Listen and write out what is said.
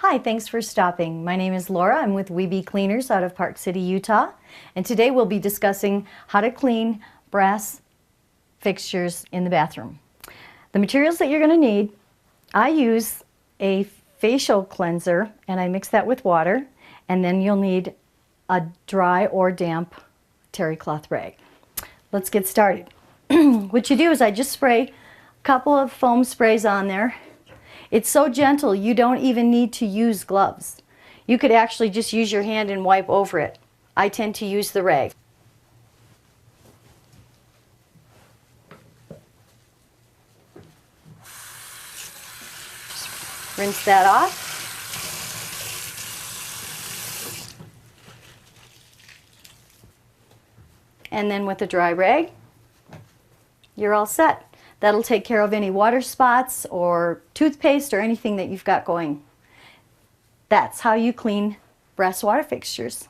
Hi, thanks for stopping. My name is Laura. I'm with WeBe Cleaners out of Park City, Utah. And today we'll be discussing how to clean brass fixtures in the bathroom. The materials that you're going to need, I use a facial cleanser and I mix that with water, and then you'll need a dry or damp terry cloth rag. Let's get started. What you do is I just spray a couple of foam sprays on there. It's so gentle you don't even need to use gloves. You could actually just use your hand and wipe over it. I tend to use the rag. Just rinse that off. And then with a dry rag, you're all set. That'll take care of any water spots or toothpaste or anything that you've got going. That's how you clean brass water fixtures.